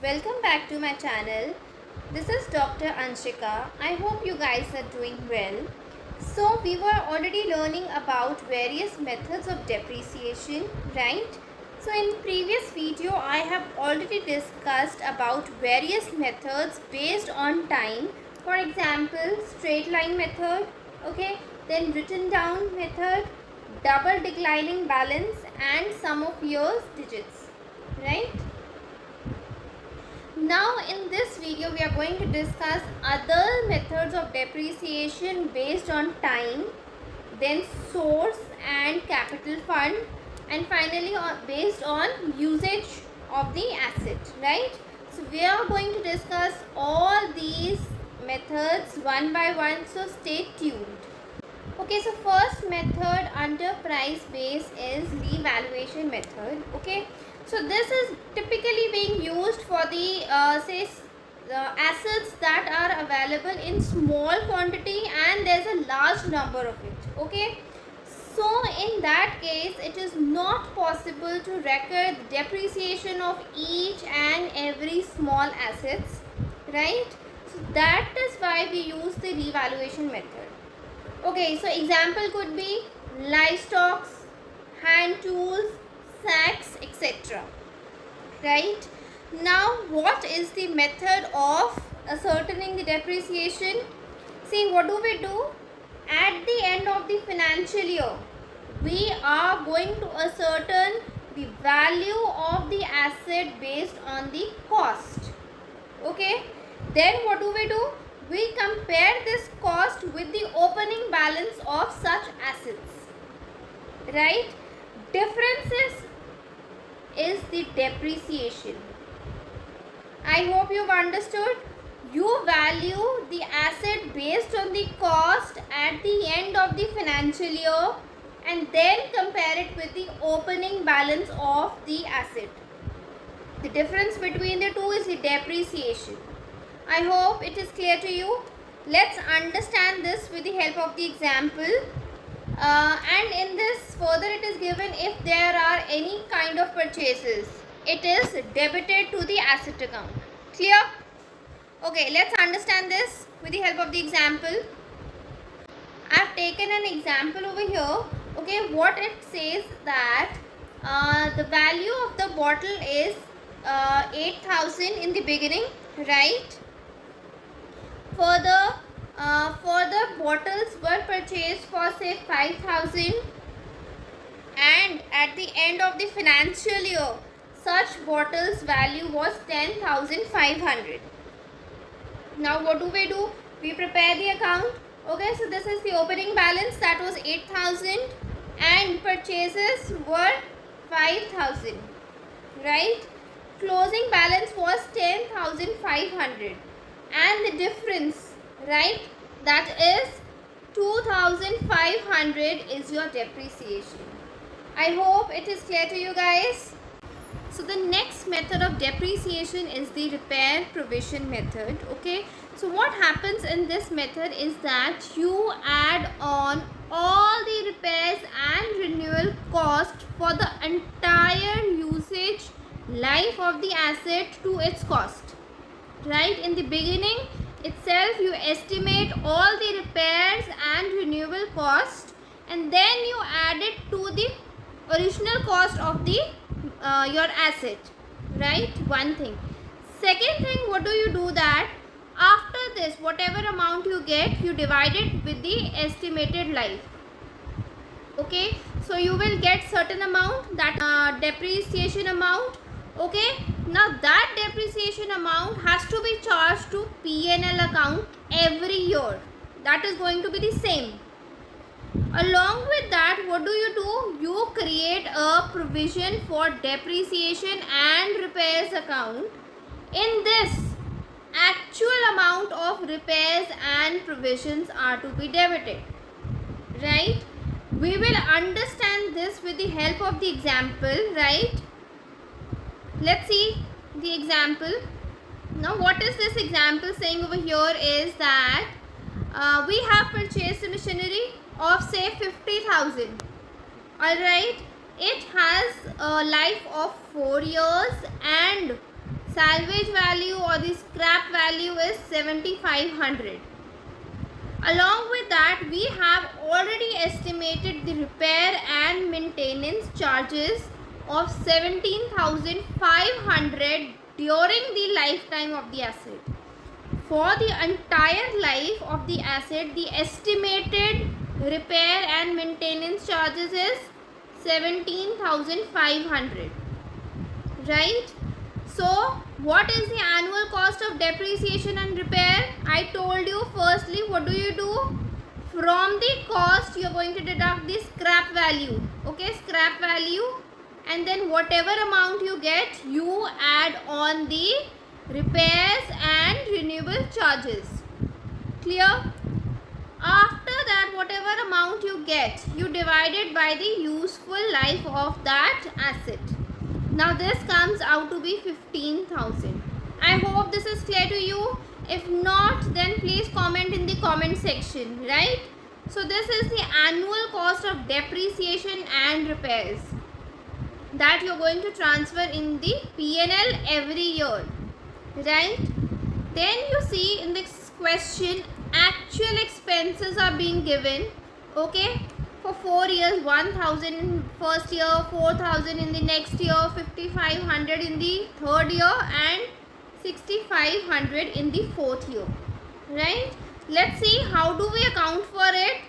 welcome back to my channel. This is Dr. Anshika. I hope you guys are doing well. So we were already learning about various methods of depreciation, right? So in previous video I have already discussed about various methods based on time. For example, straight line method, okay, then written down method, double declining balance and sum of years digits, right? Now in this video we are going to discuss other methods of depreciation based on time, then source and capital fund, and finally based on usage of the asset, right? So we are going to discuss all these methods one by one, so stay tuned. Okay, so first method under price base is revaluation method. Okay, so this is typically being used for the assets that are available in small quantity and there's a large number of it. Okay, so in that case it is not possible to record the depreciation of each and every small assets, right? So that is why we use the revaluation method. Okay, so example could be livestock, hand tools, sacks, etc. Right? Now, what is the method of ascertaining the depreciation? See, what do we do? At the end of the financial year, we are going to ascertain the value of the asset based on the cost. Okay? Then what do? We compare this cost with the opening balance of such assets, right? Differences is the depreciation. I hope you've understood. You value the asset based on the cost at the end of the financial year and then compare it with the opening balance of the asset. The difference between the two is the depreciation. I hope it is clear to you. Let's understand this with the help of the example. And in this further it is given if there are any kind of purchases, it is debited to the asset account. Clear? Okay, let's understand this with the help of the example. I have taken an example over here. Okay, what it says that the value of the bottle is 8,000 in the beginning, right? Further bottles were purchased for say 5,000 and at the end of the financial year such bottles value was 10,500. Now what do? We prepare the account. Okay, so this is the opening balance, that was 8,000 and purchases were 5,000, right? Closing balance was 10,500 and the difference, right, that is 2,500 is your depreciation. I hope it is clear to you guys. So the next method of depreciation is the repair provision method. Okay, so what happens in this method is that you add on all the repairs and renewal cost for the entire usage life of the asset to its cost. Right, in the beginning itself you estimate all the repairs and renewal cost and then you add it to the original cost of the your asset, right? One thing. Second thing, what do? That after this whatever amount you get, you divide it with the estimated life. Okay, so you will get certain amount, that depreciation amount. Okay, now that depreciation amount has to be charged to P&L account every year. That is going to be the same. Along with that, what do? You create a provision for depreciation and repairs account. In this, actual amount of repairs and provisions are to be debited, right? We will understand this with the help of the example, right? Let's see the example. Now what is this example saying over here is that we have purchased a machinery of say 50,000. Alright, it has a life of 4 years and salvage value or the scrap value is 7500. Along with that, we have already estimated the repair and maintenance charges of 17,500 during the lifetime of the asset. For the entire life of the asset, the estimated repair and maintenance charges is 17,500. Right? So, what is the annual cost of depreciation and repair? I told you, firstly, what do you do? From the cost, you are going to deduct the scrap value. Okay, scrap value. And then whatever amount you get, you add on the repairs and renewal charges. Clear? After that, whatever amount you get, you divide it by the useful life of that asset. Now this comes out to be 15,000. I hope this is clear to you. If not, then please comment in the comment section, right? So this is the annual cost of depreciation and repairs that you're going to transfer in the P&L every year, right? Then you see in this question, actual expenses are being given, okay? For 4 years, 1,000 in first year, 4,000 in the next year, 5,500 in the third year and 6,500 in the fourth year, right? Let's see how do we account for it.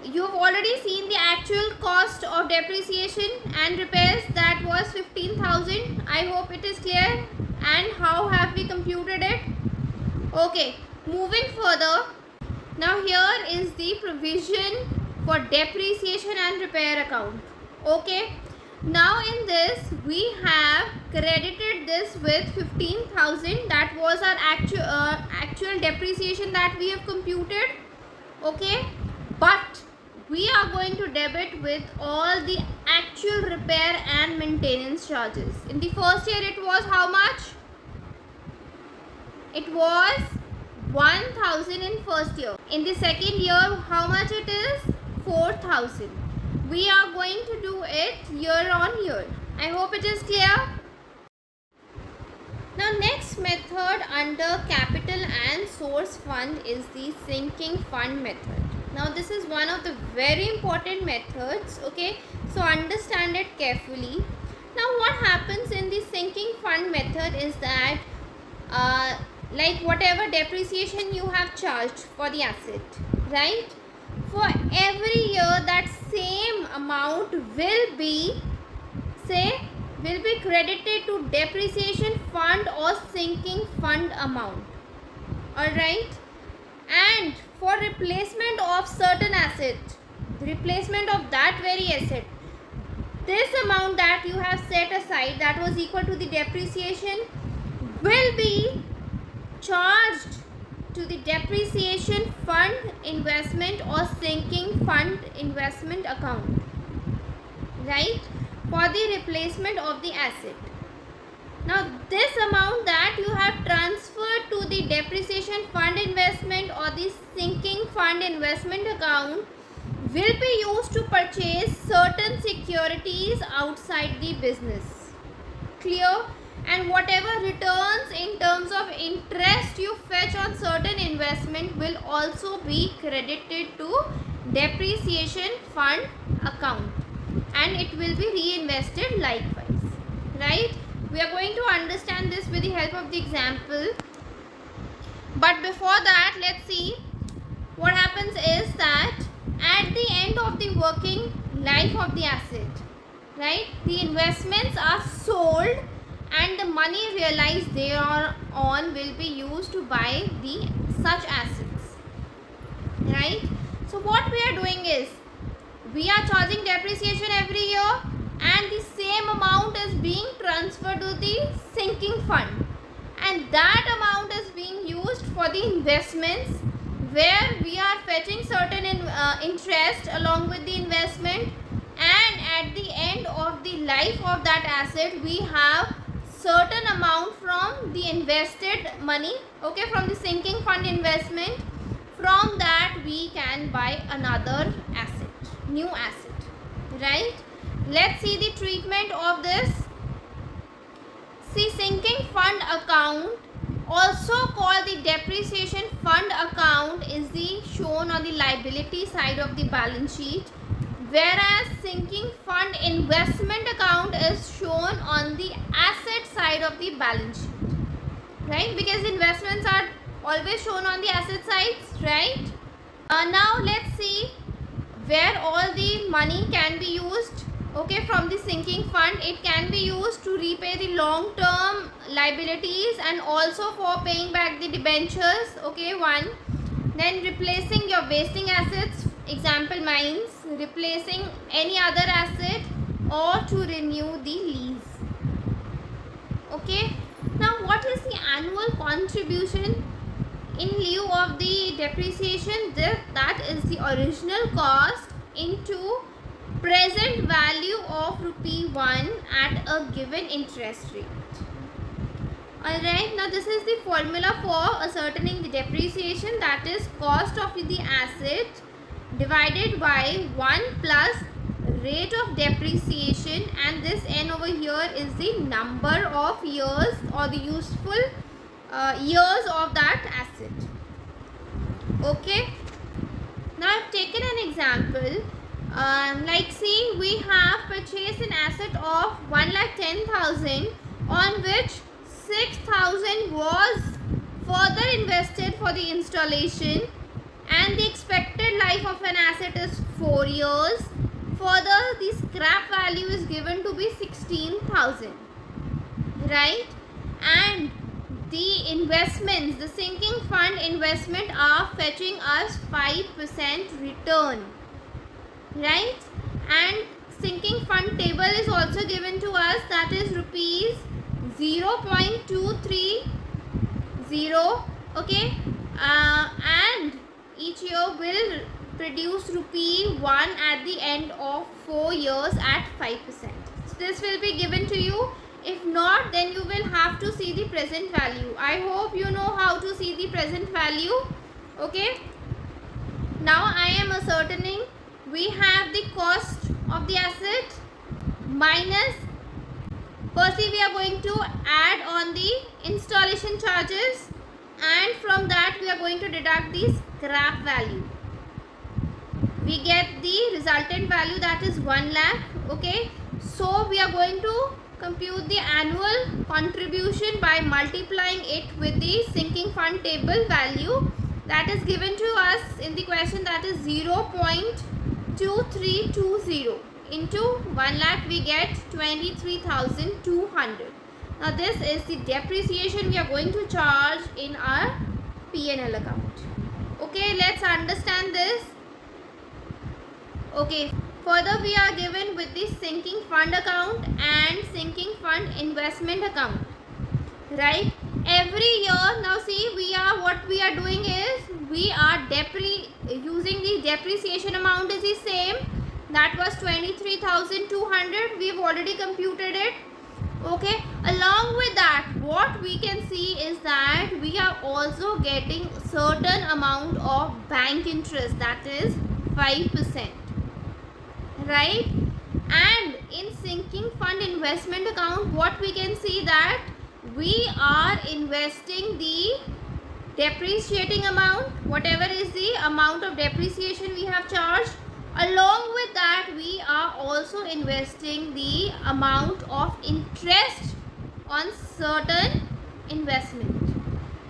You've already seen the actual cost of depreciation and repairs, that was 15,000. I hope it is clear. And how have we computed it? Okay, moving further. Now here is the provision for depreciation and repair account. Okay. Now in this we have credited this with 15,000. That was our actual depreciation that we have computed. Okay. But we are going to debit with all the actual repair and maintenance charges. In the first year it was how much? It was 1,000 in first year. In the second year, how much it is? 4,000. We are going to do it year on year. I hope it is clear. Now next method under capital and source fund is the sinking fund method. Now this is one of the very important methods, okay? So understand it carefully. Now what happens in the sinking fund method is that like whatever depreciation you have charged for the asset, right? For every year that same amount will be credited to depreciation fund or sinking fund amount. Alright? And for replacement of certain asset, replacement of that very asset, this amount that you have set aside that was equal to the depreciation will be charged to the depreciation fund investment or sinking fund investment account, right, for the replacement of the asset. Now this amount that you have transferred to the depreciation fund investment or the sinking fund investment account will be used to purchase certain securities outside the business. Clear? And whatever returns in terms of interest you fetch on certain investment will also be credited to depreciation fund account and it will be reinvested likewise, right? We are going to understand this with the help of the example, but before that let's see what happens is that at the end of the working life of the asset, right, the investments are sold and the money realized thereon will be used to buy the such assets, right? So what we are doing is we are charging depreciation every year and the same amount is being transferred to the sinking fund and that amount is being used for the investments where we are fetching certain interest along with the investment, and at the end of the life of that asset we have certain amount from the invested money, okay, from the sinking fund investment. From that we can buy another asset, new asset, right? Let's see the treatment of this. See, sinking fund account, also called the depreciation fund account, is the shown on the liability side of the balance sheet, whereas sinking fund investment account is shown on the asset side of the balance sheet, right? Because investments are always shown on the asset sides, right? Now let's see where all the money can be used. Okay, from the sinking fund, it can be used to repay the long term liabilities and also for paying back the debentures. Okay, one. Then replacing your wasting assets, example mines, replacing any other asset, or to renew the lease. Okay, now what is the annual contribution in lieu of the depreciation? That is the original cost into present value of rupee 1 at a given interest rate. Alright, now this is the formula for ascertaining the depreciation, that is cost of the asset divided by 1 plus rate of depreciation, and this n over here is the number of years or the useful years of that asset. Okay, now I have taken an example. Like see, we have purchased an asset of 1,10,000 on which 6,000 was further invested for the installation, and the expected life of an asset is 4 years. Further, the scrap value is given to be 16,000, right? And the investments, the sinking fund investment are fetching us 5% return, right? And sinking fund table is also given to us, that is rupees 0.230. Okay, and each year will produce rupee 1 at the end of 4 years at 5%. So this will be given to you. If not, then you will have to see the present value. I hope you know how to see the present value. Okay, now I am ascertaining, we have the cost of the asset minus, firstly we are going to add on the installation charges, and from that we are going to deduct the scrap value. We get the resultant value, that is 1 lakh. Okay, so we are going to compute the annual contribution by multiplying it with the sinking fund table value that is given to us in the question, that is 0.2320 into 1 lakh, we get 23,200. Now this is the depreciation we are going to charge in our P&L account. Okay, let's understand this. Okay, further we are given with the sinking fund account and sinking fund investment account, right? Every year, now see, what we are doing is we are using the depreciation amount is the same, that was 23,200. we've already computed it. Okay, along with that, what we can see is that we are also getting certain amount of bank interest, that is 5%, right? And in sinking fund investment account, what we can see, that we are investing the depreciating amount, whatever is the amount of depreciation we have charged. Along with that, we are also investing the amount of interest on certain investment.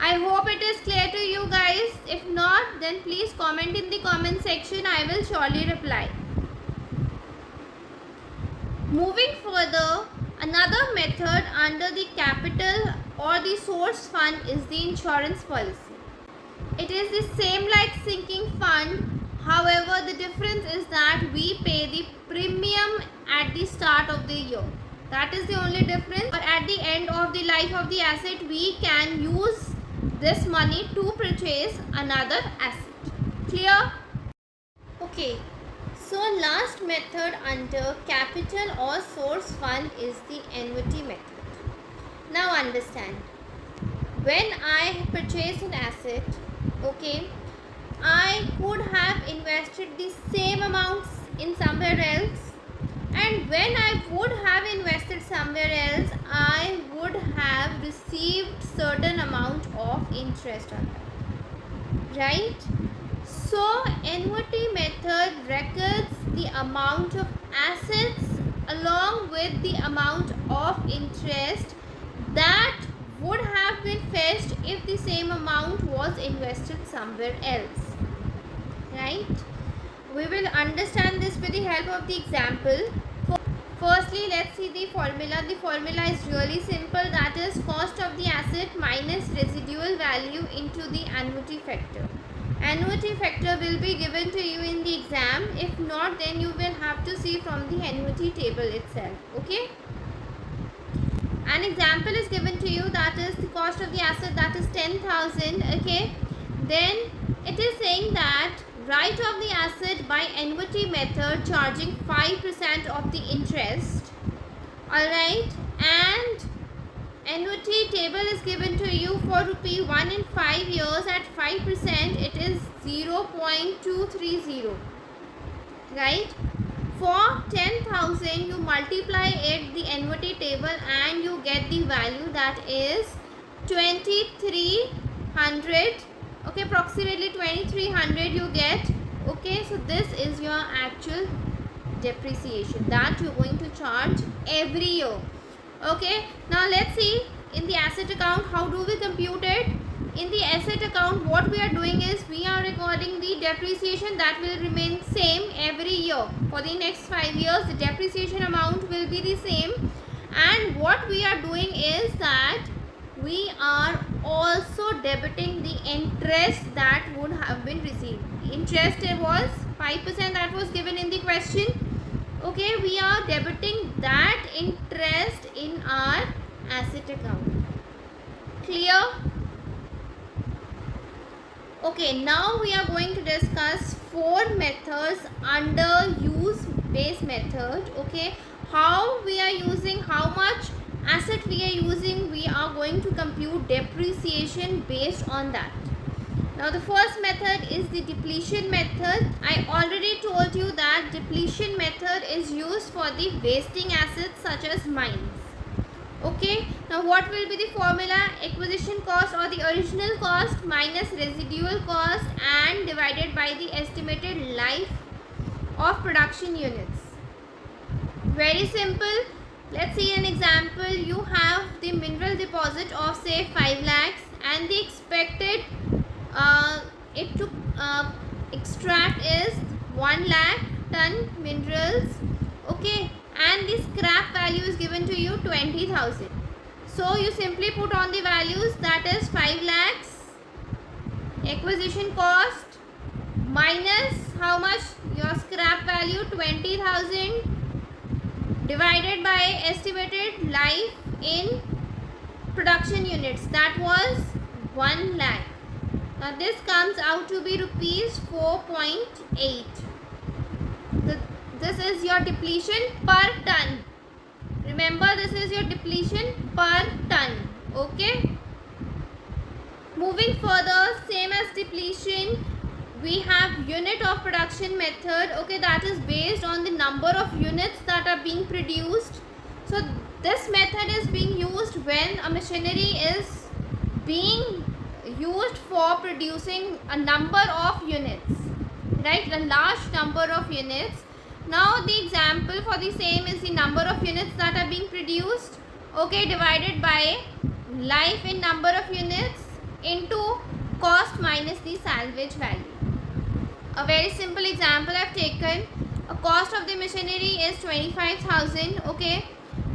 I hope it is clear to you guys. If not, then please comment in the comment section. I will surely reply. Moving further, another method under the capital or the source fund is the insurance policy. It is the same like sinking fund. However, the difference is that we pay the premium at the start of the year. That is the only difference. Or at the end of the life of the asset, we can use this money to purchase another asset. Clear? Okay. So last method under capital or source fund is the annuity method. Now understand. When I purchase an asset, okay, I could have invested the same amounts in somewhere else, and when I would have invested somewhere else, I would certain amount of interest on that, right? So annuity method records the amount of assets along with the amount of interest that would have been fetched if the same amount was invested somewhere else, right? We will understand this with the help of the example. Firstly, let's see the formula. The formula is really simple, that is cost of the asset minus residual value into the annuity factor. Annuity factor will be given to you in the exam. If not, then you will have to see from the annuity table itself, okay? An example is given to you, that is the cost of the asset, that is 10,000, okay? Then it is saying that write off the asset by annuity method charging 5% of the interest, alright? And annuity table is given to you for rupee 1 in 5 years at 5%, it is 0.230, right? For 10,000 you multiply it the annuity table and you get the value, that is 2300, okay, approximately 2300 you get, okay? So this is your actual depreciation that you're going to charge every year, okay? Now let's see in the asset account how do we compute it. In the asset account, what we are doing is we are recording the depreciation that will remain same every year. For the next 5 years, the depreciation amount will be the same. And what we are doing is that we are also debiting the interest that would have been received. Interest was 5% that was given in the question. Okay, we are debiting that interest in our asset account. Clear? Okay, now we are going to discuss 4 methods under use base method. Okay, how we are using, how much asset we are using, we are going to compute depreciation based on that. Now the first method is the depletion method. I already told you that depletion method is used for the wasting assets such as mines. Okay, now what will be the formula? Acquisition cost or the original cost minus residual cost and divided by the estimated life of production units. Very simple. Let's see an example. You have the mineral deposit of say 5 lakhs and the expected extract is 1 lakh ton minerals, okay, and the scrap value is given to you 20,000. So you simply put on the values, that is 5 lakhs acquisition cost minus how much, your scrap value 20,000 divided by estimated life in production units, that was 1 lakh. Now this comes out to be rupees 4.8. This is your depletion per ton. Remember, this is your depletion per ton. Okay. Moving further, same as depletion, we have unit of production method. Okay, that is based on the number of units that are being produced. So this method is being used when a machinery is being used for producing a number of units, right, a large number of units. Now the example for the same is the number of units that are being produced, okay, divided by life in number of units into cost minus the salvage value. A very simple example I have taken. A cost of the machinery is 25,000, okay,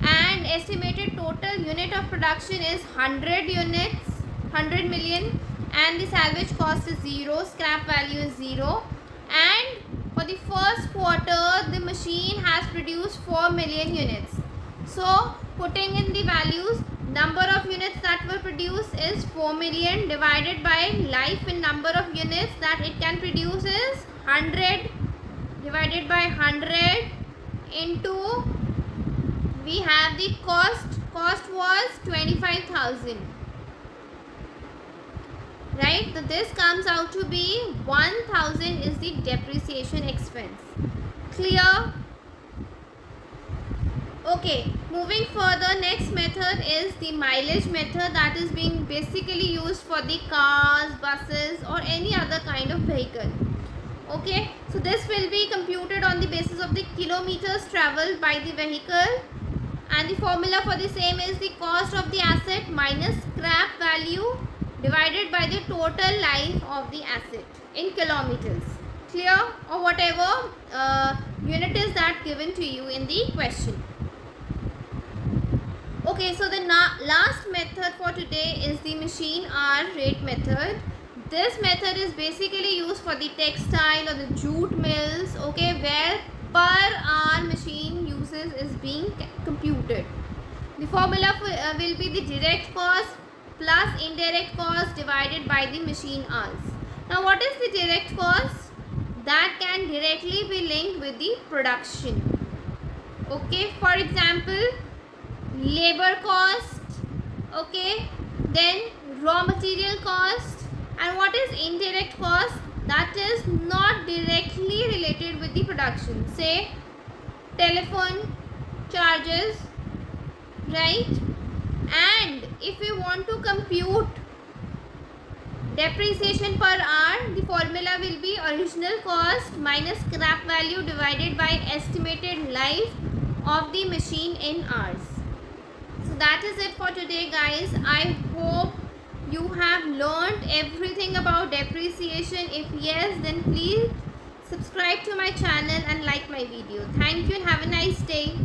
and estimated total unit of production is 100 units, 100 million, and the salvage cost is 0, scrap value is 0, and for the first quarter the machine has produced 4 million units. So putting in the values, number of units that were produced is 4 million divided by life in number of units that it can produce is 100 divided by 100 into, we have the cost was 25,000, right? So this comes out to be 1,000 is the depreciation expense. Clear? Okay, moving further, next method is the mileage method, that is being basically used for the cars, buses or any other kind of vehicle. Okay, so this will be computed on the basis of the kilometers traveled by the vehicle, and the formula for the same is the cost of the asset minus scrap value divided by the total life of the asset in kilometers. Clear? Or whatever unit is that given to you in the question. Okay, so the last method for today is the machine hour rate method. This method is basically used for the textile or the jute mills, okay, where per hour machine uses is being computed. The formula will be the direct cost plus indirect cost divided by the machine hours. Now, what is the direct cost? That can directly be linked with the production. Okay, for example, labor cost, okay, then raw material cost. And what is indirect cost? That is not directly related with the production, say telephone charges, right? And if we want to compute depreciation per hour, the formula will be original cost minus scrap value divided by estimated life of the machine in hours. So that is it for today, guys. I hope you have learned everything about depreciation. If yes, then please subscribe to my channel and like my video. Thank you and have a nice day.